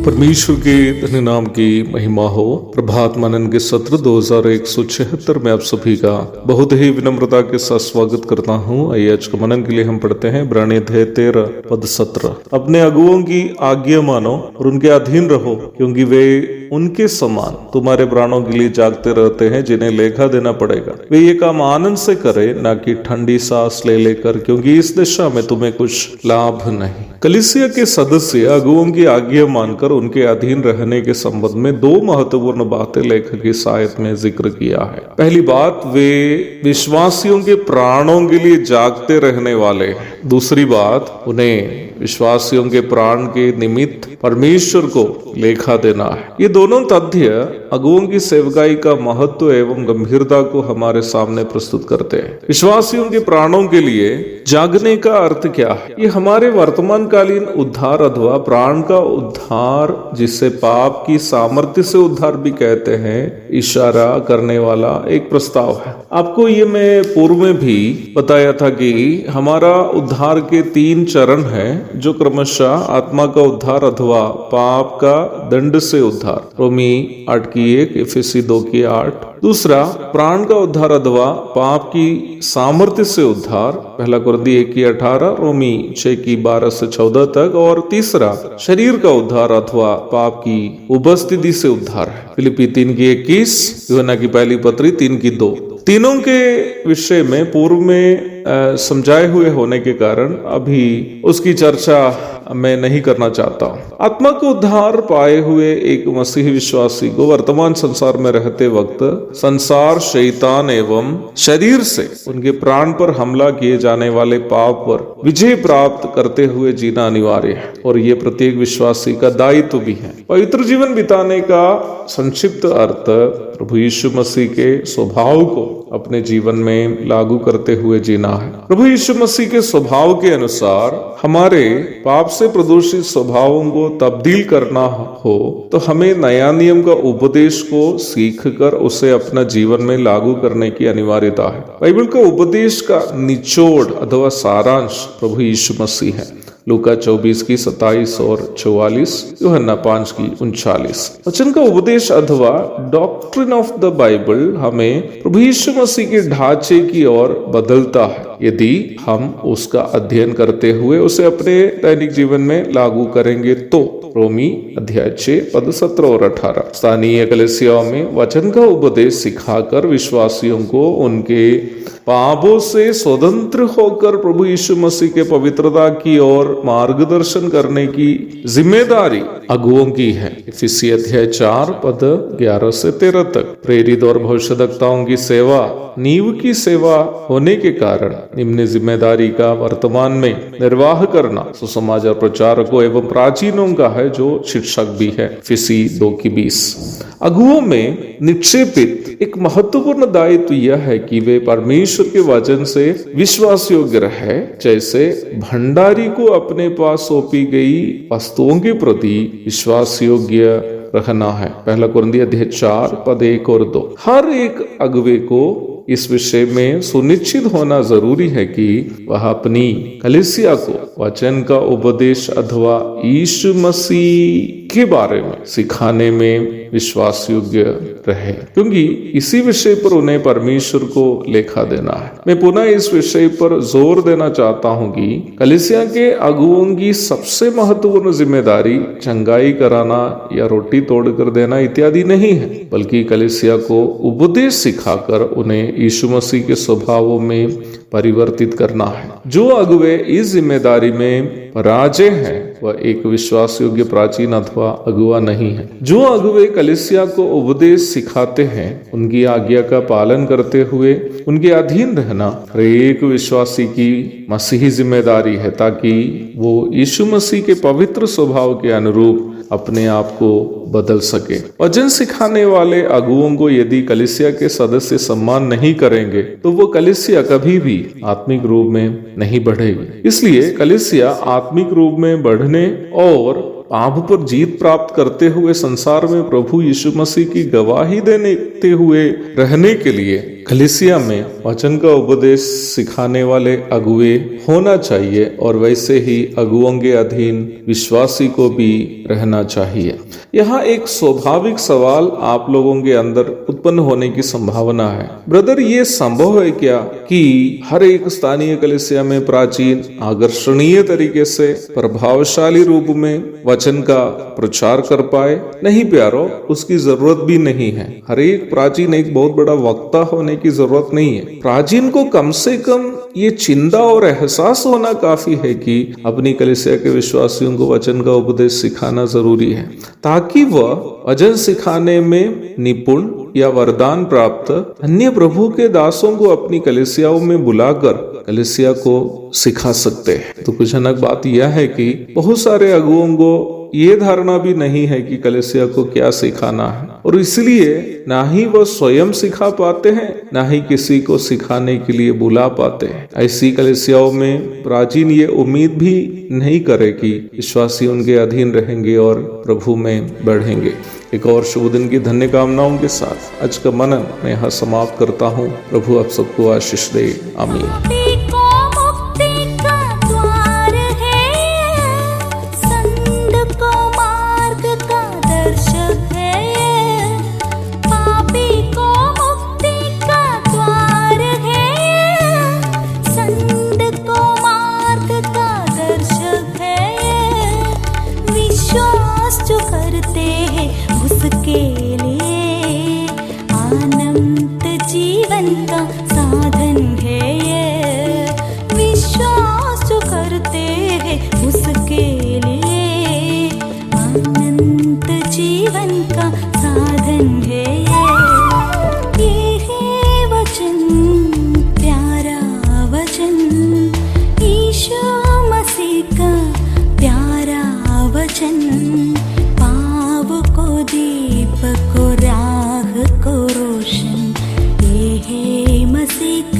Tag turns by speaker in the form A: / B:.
A: परमेश्वर के धन्य नाम की महिमा हो। प्रभात मनन के सत्र 2176 में आप सभी का बहुत ही विनम्रता के साथ स्वागत करता हूँ। आइए आज के मनन के लिए हम पढ़ते हैं इब्रानी अध्याय 13 पद 17। अपने अगुओं की आज्ञा मानो और उनके अधीन रहो, क्योंकि वे उनके समान तुम्हारे प्राणों के लिए जागते रहते हैं, जिन्हें लेखा देना पड़ेगा। वे ये काम आनंद से करें, ना कि ठंडी सांस ले लेकर, क्योंकि इस दिशा में तुम्हें कुछ लाभ नहीं। कलीसिया के सदस्य अगुओं की आज्ञा मानकर उनके अधीन रहने के संबंध में दो महत्वपूर्ण बातें लेखक की सहायता में जिक्र किया है। पहली बात, वे विश्वासियों के प्राणों के लिए जागते रहने वाले हैं। दूसरी बात, उन्हें विश्वासियों के प्राण के निमित्त परमेश्वर को लेखा देना है। ये दोनों तथ्य अगुओं की सेवकाई का महत्व एवं गंभीरता को हमारे सामने प्रस्तुत करते हैं। विश्वासियों के प्राणों के लिए जागने का अर्थ क्या है? ये हमारे वर्तमान कालीन उद्धार अथवा प्राण का उद्धार, जिसे पाप की सामर्थ्य से उद्धार भी कहते हैं, इशारा करने वाला एक प्रस्ताव है। आपको ये मैं पूर्व में भी बताया था कि हमारा उद्धार के 3 चरण हैं, जो क्रमशः आत्मा का उद्धार अथवा पाप का दंड से उद्धार, रोमी 8:1, इफिसी 2:8। दूसरा, प्राण का उद्धार अथवा पाप की सामर्थ्य से उद्धार, पहला कुरिन्थी 1:18, रोमी 6:12 से 14 तक। और तीसरा, शरीर का उद्धार अथवा पाप की उपस्थिति से उद्धार है, फिलिपी 3:21, यूहन्ना की पहली पत्री 3:2। तीनों के विषय में पूर्व में समझाए हुए होने के कारण अभी उसकी चर्चा मैं नहीं करना चाहता हूँ। आत्मा को उद्धार पाए हुए एक मसीही विश्वासी को वर्तमान संसार में रहते वक्त संसार, शैतान एवं शरीर से उनके प्राण पर हमला किए जाने वाले पाप पर विजय प्राप्त करते हुए जीना अनिवार्य है, और ये प्रत्येक विश्वासी का दायित्व भी है। पवित्र जीवन बिताने का संक्षिप्त अर्थ प्रभु यीशु मसीह के स्वभाव को अपने जीवन में लागू करते हुए जीना है। प्रभु यीशु मसीह के स्वभाव के अनुसार हमारे पाप से प्रदूषित स्वभावों को तब्दील करना हो तो हमें नया नियम का उपदेश को सीखकर उसे अपना जीवन में लागू करने की अनिवार्यता है। बाइबल का उपदेश का निचोड़ अथवा सारांश प्रभु यीशु मसीह है। लूका 24:27 और 44, यूहन्ना 5:39। वचन का उपदेश अथवा डॉक्ट्रिन ऑफ द बाइबल हमें प्रभु यीशु मसीह के ढांचे की ओर बदलता है, यदि हम उसका अध्ययन करते हुए उसे अपने दैनिक जीवन में लागू करेंगे तो। रोमी अध्याय 6 पद 17 और 18। स्थानीय कलीसियाओं में वचन का उपदेश सिखाकर विश्वासियों को उनके पापों से स्वतंत्र होकर प्रभु यीशु मसीह के पवित्रता की ओर मार्गदर्शन करने की जिम्मेदारी अगुओं की है। इफिसी अध्याय 4 पद 11 से 13 तक। प्रेरित और भविष्यद्वक्ताओं की सेवा नींव की सेवा होने के कारण निम्न जिम्मेदारी का वर्तमान में निर्वाह करना सुसमाचार प्रचारकों एवं प्राचीनों का है, जो शिक्षक भी है। इफिसी 2:20। अगुओं में निक्षेपित एक महत्वपूर्ण दायित्व यह है कि वे परमेश्वर के वचन से विश्वास योग्य रहे, जैसे भंडारी को अपने पास सौंपी गई वस्तुओं के प्रति विश्वास योग्य रखना है। पहला कुरिन्थी अध्याय 4 पद 1 और 2। हर एक अगुवे को इस विषय में सुनिश्चित होना जरूरी है कि वह अपनी कलीसिया को वचन का उपदेश अथवा यीशु मसीह के बारे में सिखाने में विश्वास योग्य रहे, क्योंकि इसी विषय पर उन्हें परमेश्वर को लेखा देना है। मैं पुनः इस विषय पर जोर देना चाहता हूँ कि कलीसिया के अगुओं की सबसे महत्वपूर्ण जिम्मेदारी चंगाई कराना या रोटी तोड़कर देना इत्यादि नहीं है, बल्कि कलीसिया को उपदेश सिखाकर उन्हें यीशु मसीह के स्वभावों में परिवर्तित करना है। जो अगुवे इस जिम्मेदारी में पराजय हैं वह एक विश्वास योग्य प्राचीन अथवा अगुआ नहीं है। जो अगुवे कलीसिया को उपदेश सिखाते हैं, उनकी आज्ञा का पालन करते हुए उनके अधीन रहना हर एक विश्वासी की मसीही जिम्मेदारी है, ताकि वो यीशु मसीह के पवित्र स्वभाव के अनुरूप अपने आप को बदल सके। वचन सिखाने वाले अगुओं को यदि कलीसिया के सदस्य सम्मान नहीं करेंगे तो वो कलीसिया कभी भी आत्मिक रूप में नहीं बढ़ेगी। इसलिए कलीसिया आत्मिक रूप में बढ़ने और पाप पर जीत प्राप्त करते हुए संसार में प्रभु यीशु मसीह की गवाही देते हुए रहने के लिए कलीसिया में वचन का उपदेश सिखाने वाले अगुवे होना चाहिए और वैसे ही अगुओं के अधीन विश्वासी को भी रहना चाहिए। यहाँ एक स्वाभाविक सवाल आप लोगों के अंदर उत्पन्न होने की संभावना है, ब्रदर ये संभव है क्या कि हर एक स्थानीय कलीसिया में प्राचीन आकर्षणीय तरीके से प्रभावशाली रूप में वचन का प्रचार कर पाए? नहीं प्यारो, उसकी जरूरत भी नहीं है। हर एक प्राचीन एक बहुत बड़ा वक्ता होने की जरूरत नहीं है। प्राचीन को कम से कम ये चिंता और एहसास होना काफी है कि अपनी कलीसिया के विश्वासियों को वचन का उपदेश सिखाना जरूरी है, ताकि वह वचन सिखाने में निपुण या वरदान प्राप्त अन्य प्रभु के दासों को अपनी कलीसियाओं में बुलाकर कलीसिया को सिखा सकते हैं। तो कुछनक बात यह है कि बहुत सारे अगुओं को ये धारणा भी नहीं है कि कलीसिया को क्या सिखाना है, और इसलिए ना ही वह स्वयं सिखा पाते हैं, ना ही किसी को सिखाने के लिए बुला पाते हैं। ऐसी कलीसियाओं में प्राचीन ये उम्मीद भी नहीं करे कि विश्वासी उनके अधीन रहेंगे और प्रभु में बढ़ेंगे। एक और शुभ दिन की धन्य कामनाओं के साथ आज का मनन मैं यहाँ समाप्त करता हूँ। प्रभु आप सबको आशीष दे। आमीन।
B: जीवन का साधन है ये, विश्वास जो करते हैं उसके लिए अनंत जीवन का साधन है ये है वचन, प्यारा वचन, यीशु मसीह का प्यारा वचन, पाव को दीप को राह को रोशन, ये है मसीह